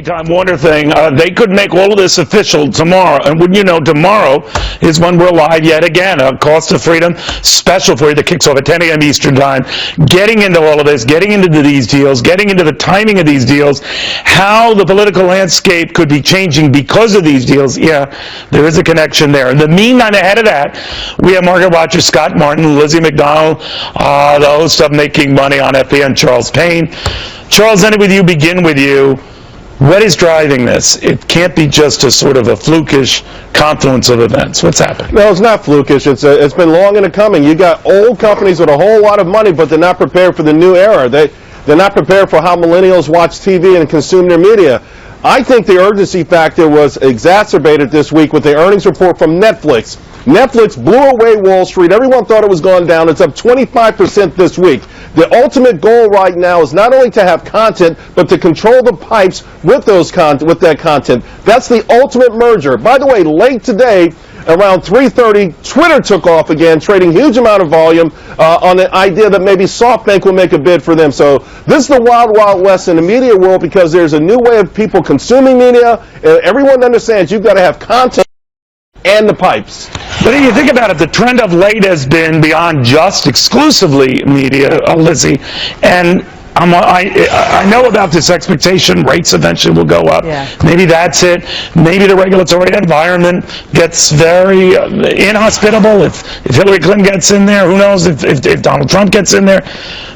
Time Warner thing, they could make all of this official tomorrow, and wouldn't you know, tomorrow is when we're live yet again, a Cost of Freedom special for you that kicks off at 10 a.m. Eastern Time, getting into all of this, getting into these deals, getting into the timing of these deals, how the political landscape could be changing because of these deals. Yeah, there is a connection there. In the meantime, ahead of that, we have market watcher Scott Martin, Lizzie McDonald, the host of Making Money on FBN, Charles Payne. Charles, begin with you. What is driving this? It can't be just a sort of a flukish confluence of events. What's happening? No, it's not flukish. It's been long in the coming. You got old companies with a whole lot of money, but they're not prepared for the new era. They're not prepared for how millennials watch TV and consume their media. I think the urgency factor was exacerbated this week with the earnings report from Netflix. Netflix blew away Wall Street. Everyone thought it was going down. It's up 25% this week. The ultimate goal right now is not only to have content, but to control the pipes with that content. That's the ultimate merger. By the way, late today, around 3:30, Twitter took off again, trading huge amount of volume on the idea that maybe SoftBank will make a bid for them. So this is the wild, wild west in the media world because there's a new way of people consuming media. Everyone understands you've got to have content and the pipes. But if you think about it, the trend of late has been beyond just exclusively media, Lizzie, and I know about this expectation rates eventually will go up. Yeah. Maybe that's it. Maybe the regulatory environment gets very inhospitable. If Hillary Clinton gets in there, who knows if Donald Trump gets in there.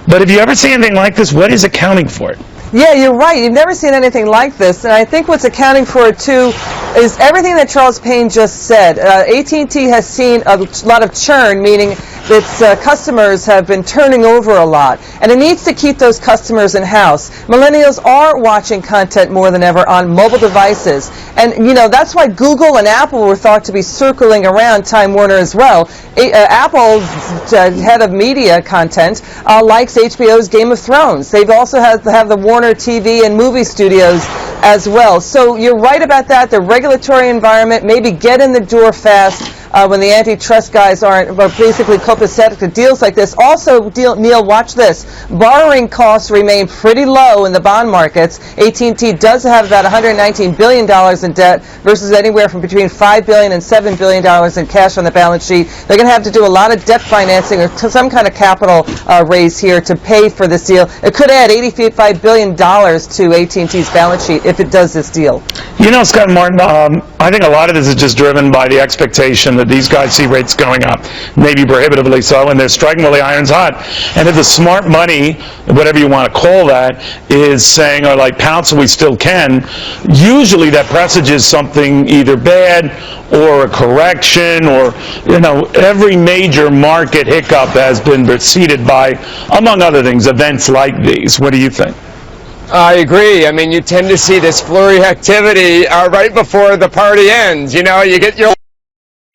But if you ever see anything like this, what is accounting for it? Yeah, you're right. You've never seen anything like this. And I think what's accounting for it, too, is everything that Charles Payne just said. AT&T has seen a lot of churn, meaning its customers have been turning over a lot. And it needs to keep those customers in-house. Millennials are watching content more than ever on mobile devices. And, you know, that's why Google and Apple were thought to be circling around Time Warner as well. Apple's head of media content likes HBO's Game of Thrones. They've also have the Warner TV and movie studios as well. So you're right about that. The regulatory environment, maybe get in the door fast when the antitrust guys aren't basically copacetic to deals like this. Also, Neil, watch this. Borrowing costs remain pretty low in the bond markets. AT&T does have about $119 billion in debt versus anywhere from between $5 billion and $7 billion in cash on the balance sheet. They're going to have to do a lot of debt financing or some kind of capital raise here to pay for this deal. It could add $85 billion to AT&T's balance sheet if it does this deal. You know, Scott Martin, I think a lot of this is just driven by the expectation that these guys see rates going up, maybe prohibitively so, and they're striking while the iron's hot. And if the smart money, whatever you want to call that, is saying, or like pounce we still can, usually that presages something either bad or a correction or, you know, every major market hiccup has been preceded by, among other things, events like these. What do you think? I agree. I mean, you tend to see this flurry activity right before the party ends. You know, you get your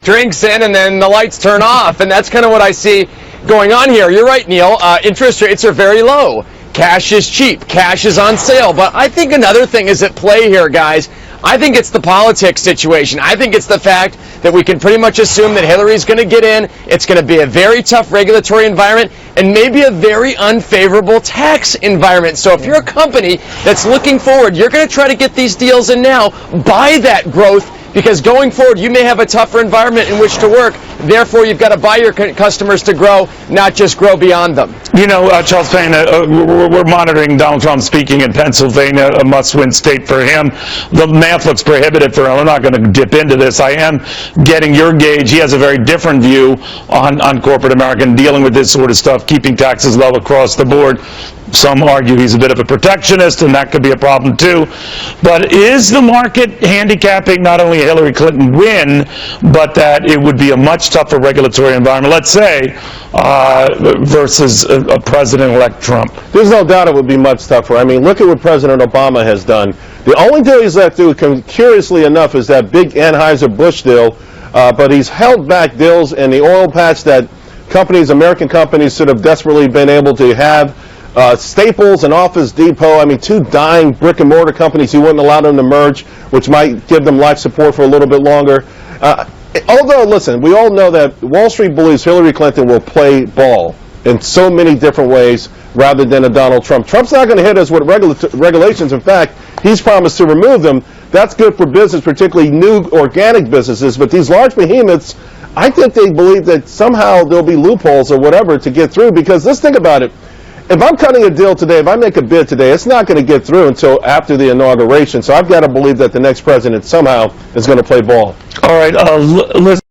drinks in and then the lights turn off, and that's kind of what I see going on here. You're right, Neil. Interest rates are very low. Cash is cheap. Cash is on sale. But I think another thing is at play here, guys. I think it's the politics situation. I think it's the fact that we can pretty much assume that Hillary's going to get in. It's going to be a very tough regulatory environment and maybe a very unfavorable tax environment. So if you're a company that's looking forward, you're going to try to get these deals in now, buy that growth, because going forward you may have a tougher environment in which to work. Therefore, you've got to buy your customers to grow, not just grow beyond them. You know, Charles Payne, we're monitoring Donald Trump speaking in Pennsylvania, a must-win state for him. The math looks prohibitive for him. I'm not going to dip into this. I am getting your gauge. He has a very different view on corporate America and dealing with this sort of stuff, keeping taxes low across the board. Some argue he's a bit of a protectionist, and that could be a problem too. But is the market handicapping not only a Hillary Clinton win, but that it would be a much tougher regulatory environment, let's say, versus a President-elect Trump? There's no doubt it would be much tougher. I mean, look at what President Obama has done. The only deal he's left to do, curiously enough, is that big Anheuser-Busch deal, but he's held back deals in the oil patch that companies, American companies, should have desperately been able to have. Staples and Office Depot, I mean, two dying brick-and-mortar companies, he wouldn't allow them to merge, which might give them life support for a little bit longer. Although, listen, we all know that Wall Street believes Hillary Clinton will play ball in so many different ways. rather than a Donald Trump. Trump's not going to hit us with regulations. In fact, he's promised to remove them. That's good for business, particularly new organic businesses. But these large behemoths, I think they believe that somehow there'll be loopholes or whatever to get through. Because let's think about it. If I'm cutting a deal today, if I make a bid today, it's not going to get through until after the inauguration. So I've got to believe that the next president somehow is going to play ball. All right, listen,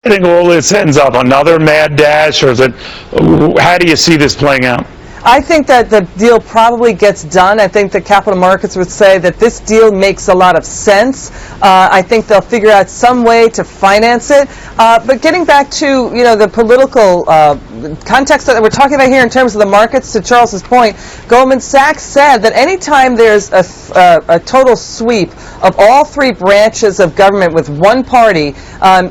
I think all this ends up another mad dash, or is it? How do you see this playing out? I think that the deal probably gets done. I think the capital markets would say that this deal makes a lot of sense. I think they'll figure out some way to finance it. But getting back to the political context that we're talking about here in terms of the markets, to Charles's point, Goldman Sachs said that anytime there's a total sweep of all three branches of government with one party,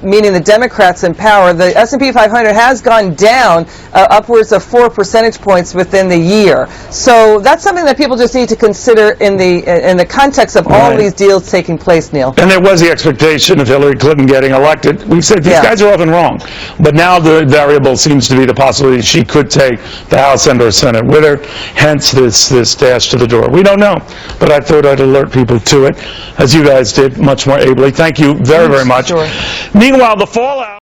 meaning the Democrats in power, the S&P 500 has gone down upwards of 4 percentage points within the year. So that's something that people just need to consider in the context of all these deals taking place, Neil. And there was the expectation of Hillary Clinton getting elected. We've said these guys are often wrong. But now the variable seems to be the possibility she could take the House and or Senate with her, hence this dash to the door. We don't know, but I thought I'd alert people to it, as you guys did much more ably. Thank you very, very much. Sure. Meanwhile, the fallout